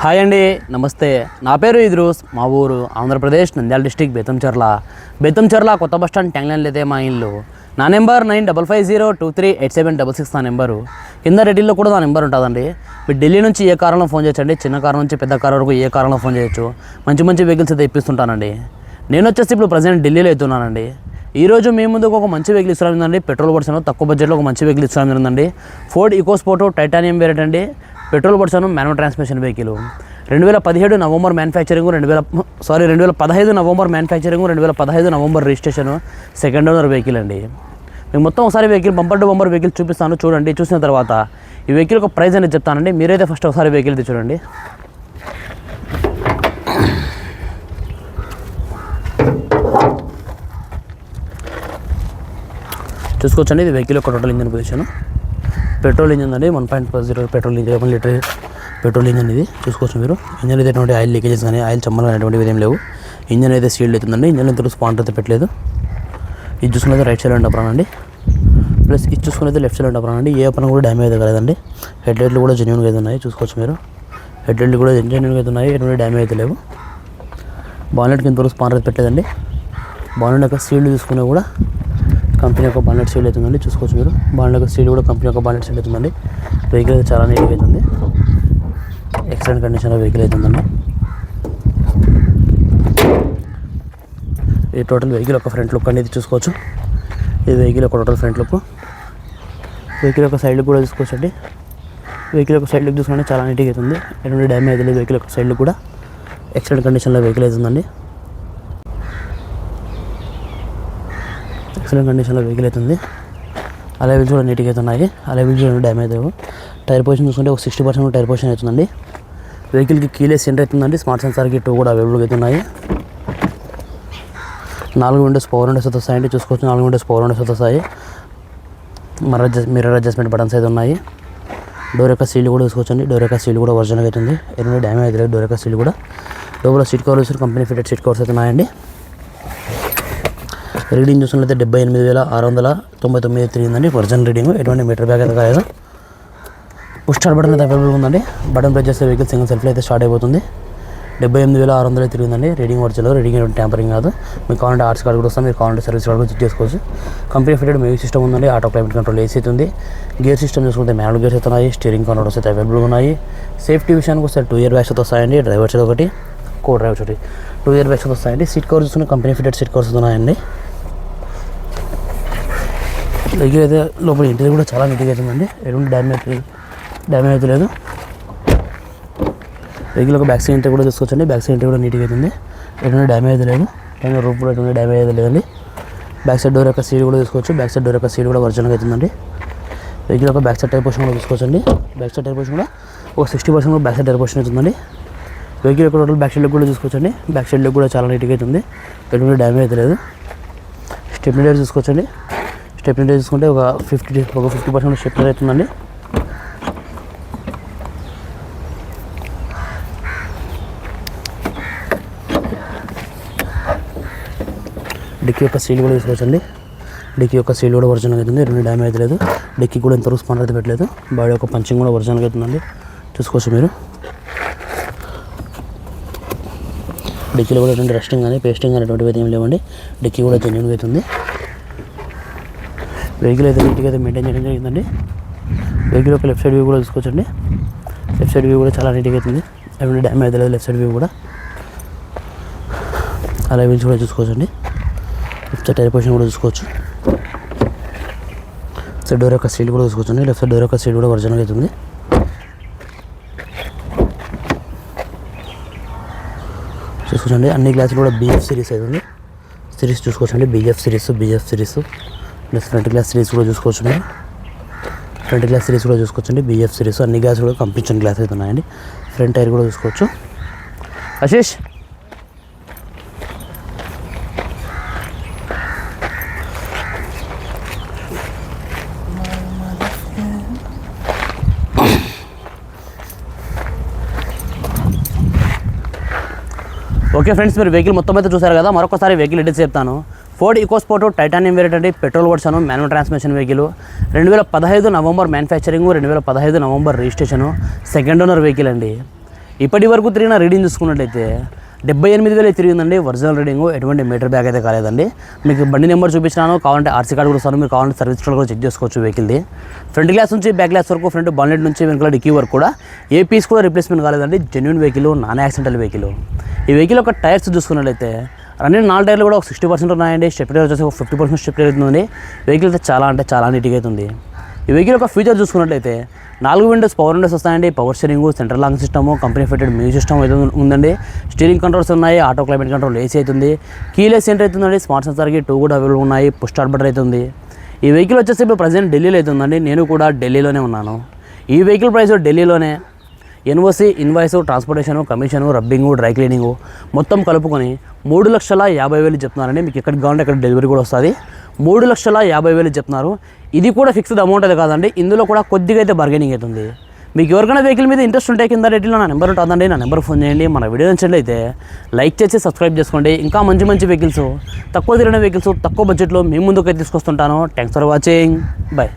Hi అండి, నమస్తే. నా పేరు ఇద్రూస్. మా ఊరు ఆంధ్రప్రదేశ్ నంద్యాల డిస్టిక్ బేతంచెర్ల కొత్త బస్ స్టాండ్ ట్యాంక్ లైన్ లేదే మా ఇల్లు. నా నెంబర్ 9550238766 నా నెంబరు. కింద రెడీలో కూడా నా నెంబర్ ఉంటుందండి. మీరు ఢిల్లీ నుంచి ఏ కారణంలో ఫోన్ చేయొచ్చండి. చిన్న కారు నుంచి పెద్ద కారు వరకు ఏ కారణంలో ఫోన్ చేయొచ్చు. మంచి మంచి వెహికల్స్ అయితే ఇప్పిస్తుంటానండి. నేను వచ్చేసి ఇప్పుడు ప్రజెంట్ ఢిల్లీలో అవుతున్నానండి. ఈరోజు మీ ముందుకు ఒక మంచి వెహికల్ ఇస్తున్నానండి. పెట్రోల్ వర్షన్ తక్కువ బడ్జెట్లో ఒక మంచి వెహికల్ ఇస్తున్నానండి. ఫోర్డ్ ఈకోస్పోర్ట్ టైటానియం వేరియంట్ అండి. Petrol version manual transmission vehicle. 2017 November manufacturing 2015 November manufacturing 2015 November registration. Second owner vehicle అండి. మీకు మొత్తం ఒకసారి vehicle bumper to bumper vehicle చూపిస్తాను, చూడండి. చూసిన తర్వాత ఈ వెహికల్ ఒక ప్రైస్ అనేది చెప్తానండి. మీరైతే ఫస్ట్ ఒకసారి వెహికల్ చూడండి. చూసుకోవచ్చండి, ఇది వెహికల్ యొక్క total engine position. Petrol engine అండి, 1.0 petrol engine, 1 litre petrol engine ఇది. చూసుకోవచ్చు మీరు. ఇంజన్ అయితే ఎటువంటి ఆయిల్ లీకేజెస్ కానీ ఆయిల్ చమ్మలు అనేటువంటివి ఏం లేవు. ఇంజన్ అయితే సీల్డ్ అవుతుందండి. ఇంజన్ ఇంత స్పాండర్ అయితే పెట్టలేదు. ఇది చూసుకున్నది రైట్ సైడ్ అప్రాన్ అండి. ప్లస్ ఇది చూసుకున్నది లెఫ్ట్ సైడ్ అప్రాన్ అండి. ఏ అప్రాన్ కూడా డ్యామేజ్ అయితే కలదండి. హెడ్ లైట్లు కూడా జెన్యూన్గా అయితే ఉన్నాయి. చూసుకోవచ్చు మీరు. హెడ్ లైట్లు కూడా జెన్యూన్గా అయితే ఉన్నాయి. ఎటువంటి డ్యామేజ్ అయితే లేవు. బానెట్కి ఇంతవరకు స్పాండర్ అయితే పెట్టలేదండి. బానెట్ యొక్క సీల్డ్ చూసుకున్నా కూడా కంపెనీ యొక్క బానెట్ సీల్ అవుతుందండి. చూసుకోవచ్చు మీరు. బానెట్ యొక్క సీల్ కూడా కంపెనీ యొక్క బానెట్ సీల్ అవుతుందండి. వెహికల్ అయితే చాలా నీట్గా అవుతుంది. ఎక్సలెంట్ కండిషన్లో వెహికల్ అవుతుందండి. ఈ టోటల్ వెహికల్ యొక్క ఫ్రంట్ లుక్ అనేది చూసుకోవచ్చు. ఇది వెహికల్ యొక్క టోటల్ ఫ్రంట్ లుక్. వెహికల్ యొక్క సైడ్ లుక్ కూడా చూసుకోవచ్చు అండి. వెహికల్ యొక్క సైడ్ లుక్ చూసుకుంటే చాలా నీట్గా అవుతుంది. ఎటువంటి డ్యామేజ్ అయితే లేదు. వెహికల్ యొక్క సైడ్ లుక్ కూడా ఎక్సలెంట్ కండిషన్లో వెహికల్ అవుతుందండి. ఎక్సలెంట్ కండిషన్లో వెహికల్ అవుతుంది. అలైవిల్స్ కూడా నీట్గా అయితే ఉన్నాయి. అలైవిల్స్ డ్యామేజ్ అయ్యావు. టైర్ పొజిషన్ చూసుకుంటే ఒక 60% టైర్ పొజిషన్ అవుతుందండి. వెహికల్కి కీలెస్ ఎంటర్ అవుతుందండి. స్మార్ట్ సెన్సార్కి 2 కూడా అవైలబుల్గా అయితే ఉన్నాయి. 4 విండోస్ పవర్ విండోస్ అయితే వస్తాయండి. చూసుకోవచ్చు, 4 విండోస్ పవర్ విండోస్ అయితే వస్తాయి. మిర్రర్ అడ్జస్ట్మెంట్ బటన్స్ అయితే ఉన్నాయి. డోర్ యొక్క సీల్ కూడా చూసుకోవచ్చండి. డోర్ యొక్క సీల్ కూడా ఒరిజినల్గా అవుతుంది. ఎటువంటి డ్యామేజ్ అయితే లేదు. డోర్ యొక్క సీల్ కూడా. లోపల seat covers company fitted seat covers అయితే ఉన్నాయండి. రీడింగ్ చూసినట్లయితే 78,699 తిరిగిందండి. Original reading. ఎటువంటి మీటర్ బ్యాగ్ అయితే కాలేదు. పుష్ స్టార్ట్ బటన్ అయితే అవైలబుల్ ఉందండి. బటన్ ప్రెస్ చేస్తే వెహికల్ సింగిల్ సెల్ఫ్లో అయితే స్టార్ట్ అయిపోతుంది. 78,600 తిరిగిందండి. Reading original. రీడింగ్ ట్యాంపరింగ్ కాదు. మీకు కావాలంటే ఆర్ట్స్ కార్డు కూడా వస్తాం. మీరు కావాలంటే సర్వీస్ కార్డు కూడా చెక్ చేసుకోవచ్చు. కంపెనీ ఫిటెడ్ మ్యూజిక్ సిస్టమ్ ఉందండి. ఆటో క్లైమేట్ కంట్రోల్ ఏసీ అవుతుంది. గేర్ సిస్టమ్ చూసుకుంటే మాన్యువల్ గేర్స్ అయితే ఉన్నాయి. స్టీరింగ్ కంట్రోల్స్ అయితే అవైలబుల్గా ఉన్నాయి. సేఫ్టీ విషయానికి వస్తే 2 ఇయర్ బ్యాగ్స్ అయితే వస్తాయండి. డ్రైవర్ సైడ్ ఒకటి, కో డ్రైవర్ ఒకటి 2 ఇయర్ బ్యాగ్స్ అయితే వస్తాయండి. సీట్ కవర్స్ చూసుకుంటే కంపెనీ ఫిటెడ్ సీట్ కవర్స్ ఉన్నాయండి. వెహికల్ అయితే లోపల ఇంటీరియర్ కూడా చాలా నీట్గా అవుతుందండి. ఎటువంటి డ్యామేజ్ అయితే లేదు. వెహికల్ ఒక బ్యాక్ సైడ్ ఇంటర్ కూడా చూసుకోవచ్చండి. బ్యాక్ సైడ్ ఇంటర్ కూడా నీట్గా అవుతుంది. ఎటువంటి డ్యామేజ్ అయితే లేదు. పైన రూప్ కూడా ఎటువంటి డ్యామేజ్ అయితే లేదండి. బ్యాక్ సైడ్ డోర్ యొక్క సీల్ కూడా చూసుకోవచ్చు. బ్యాక్ సైడ్ డోర్ యొక్క సీల్ కూడా ఒరిజినల్గా అవుతుందండి. వెహికల్ ఒక బ్యాక్ సైడ్ టైర్ పొజిషన్ కూడా చూసుకోవచ్చండి. బ్యాక్ సైడ్ టైర్ పొజిషన్ కూడా ఒక 60% కూడా బ్యాక్ సైడ్ టైర్ పొజిషన్ అవుతుందండి. వెహికల్ యొక్క టోటల్ బ్యాక్ సైడ్ లుక్ కూడా చూసుకోవచ్చండి. బ్యాక్ సైడ్ లుక్ కూడా చాలా నీట్గా అవుతుంది. ఎటువంటి డ్యామేజ్ అయితే లేదు. స్టెప్నీ టైర్ చూసుకోవచ్చండి. స్టెప్నీ టైర్ చూసుకుంటే ఒక 50% స్టెప్నీ అవుతుందండి. డిక్కీ యొక్క సీల్ కూడా తీసుకోవచ్చండి. డిక్కీ యొక్క సీల్ కూడా ఒరిజినల్ అవుతుంది. ఎటువంటి డ్యామేజ్ అయితే లేదు. డిక్కీ కూడా ఎంత రెస్పాండ్ అయితే పెట్టలేదు. బాడీ యొక్క పంచింగ్ కూడా ఒరిజినల్ అవుతుందండి. చూసుకోవచ్చు మీరు. డిక్కీలో కూడా ఎటువంటి రస్టింగ్ కానీ పేస్టింగ్ కానీ ఎటువంటివి ఏం లేవండి. డిక్కీ కూడా జెన్యూన్గా అవుతుంది. వెహికల్ అయితే నీట్గా అయితే మెయింటైన్ చేయడం జరిగిందండి. వెహికల్ యొక్క లెఫ్ట్ సైడ్ వ్యూ కూడా చూసుకోవచ్చండి. లెఫ్ట్ సైడ్ వ్యూ కూడా చాలా నీట్గా అవుతుంది. ఎటువంటి డ్యామేజ్ అయితే లేదు. లెఫ్ట్ సైడ్ వ్యూ కూడా అలా వీల్స్ కూడా చూసుకోవచ్చండి. లెఫ్ట్ సైడ్ టైర్ పొజిషన్ కూడా చూసుకోవచ్చు. సైడ్ డోర్ యొక్క సీల్ కూడా చూసుకోవచ్చండి. లెఫ్ట్ సైడ్ డోర్ యొక్క సీల్ కూడా ఒరిజినల్గా అవుతుంది. చూసుకోవచ్చండి. అన్ని గ్లాసులు కూడా BF సిరీస్ అవుతుంది. సిరీస్ చూసుకోవచ్చండి. BF series plus front glass series కూడా చూసుకోవచ్చు. ఫ్రంట్ గ్లాస్ సిరీస్ కూడా చూసుకోవచ్చండి. BF సిరీస్ అన్ని గ్లాస్ కూడా కంప్లీషన్ గ్లాస్ అయితే ఉన్నాయండి. ఫ్రంట్ టైర్ కూడా చూసుకోవచ్చు. ఆశీష్ ఓకే ఫ్రెండ్స్, మీరు వెహికల్ మొత్తం అయితే చూసారు కదా. మరొకసారి వెహికల్ డీటెయిల్స్ చెప్తాను. ఫోర్డ్ ఈకోస్పోర్ట్ టైటానియం వేరియంట్ అండి. Petrol version manual transmission vehicle. 2015 November manufacturing, 2015 November registration. Second owner vehicle అండి. ఇప్పటి వరకు తిరిగిన రీడింగ్ చూసుకున్నట్లయితే 78,000 తిరిగిందండి ఒరిజినల్ రీడింగ్. ఎటువంటి మీటర్ బ్యాగ్ అయితే కాలేదండి. మీకు బండి నెంబర్ చూపించినాను, కావాలంటే ఆర్సీ కార్డు కూడా వస్తాను, మీరు కావాలంటే సర్వీస్ స్టోర్ కూడా చెక్ చేసుకోవచ్చు వెహికల్ది. ఫ్రంట్ గ్లాస్ నుంచి బ్యాక్ గ్లాస్ వరకు, ఫ్రంట్ బాన్లెట్ నుంచి వెనకాల డిక్కీ వరకు కూడా ఏ పీస్ కూడా రిప్లేస్మెంట్ కాలేదండి. Genuine vehicle, non accidental vehicle. ఈ వెహికల్ యొక్క టైర్స్ చూసుకున్నట్లయితే రన్నింగ్ 4 టైర్లు కూడా ఒక 60% ఉన్నాయండి. స్టెప్ టైర్ వచ్చేసి ఒక 50% స్టెప్ టైర్ అవుతుంది. వెహికల్ అయితే చాలా అంటే చాలా నీట్గా అవుతుంది. ఈ వెహికల్ యొక్క ఫీచర్ చూసుకున్నట్లయితే 4 విండోస్ పవర్ విండోస్ వస్తాయండి. Power steering, central locking system, company fitted music system అయితే ఉందండి. స్టీరింగ్ కంట్రోల్స్ ఉన్నాయి, ఆటో క్లైమేట్ కంట్రోల్ ఏసీ అవుతుంది. కీలెస్ ఎంట్రీ అవుతుందండి. స్మార్ట్ సెన్సార్కి 2 కూడా అవైలబుల్ ఉన్నాయి. పుష్ స్టార్ట్ బటన్ అవుతుంది. ఈ వెహికల్ వచ్చేసి ఇప్పుడు ప్రజెంట్ ఢిల్లీలో అవుతుందండి. నేను కూడా ఢిల్లీలోనే ఉన్నాను. ఈ వెహికల్ ప్రైస్ ఢిల్లీలోనే NOC, invoice, transportation, commission, rubbing, dry cleaning మొత్తం కలుపుకొని 3,50,000 చెప్తున్నారండి. మీకు ఎక్కడికి కావాలంటే అక్కడ డెలివరీ కూడా వస్తుంది. 3,50,000 చెప్తున్నారు. ఇది కూడా ఫిక్స్డ్ అమౌంట్ అయితే కాదండి. ఇందులో కూడా కొద్దిగా అయితే బార్గెనింగ్ అవుతుంది. మీకు ఎవరికైనా వెహికల్ మీద ఇంట్రెస్ట్ ఉంటే కింద రేట్లో నా నెంబర్ ఉంటుందండి. నా నెంబర్ ఫోన్ చేయండి. మన వీడియో నచ్చినట్లయితే లైక్ చేసి సబ్స్క్రైబ్ చేసుకోండి. ఇంకా మంచి మంచి వెహికల్స్, తక్కువ తిరిగిన వెహికల్స్, తక్కువ బడ్జెట్లో మీ ముందుకైతే తీసుకొస్తుంటాను. Thanks for watching. బాయ్.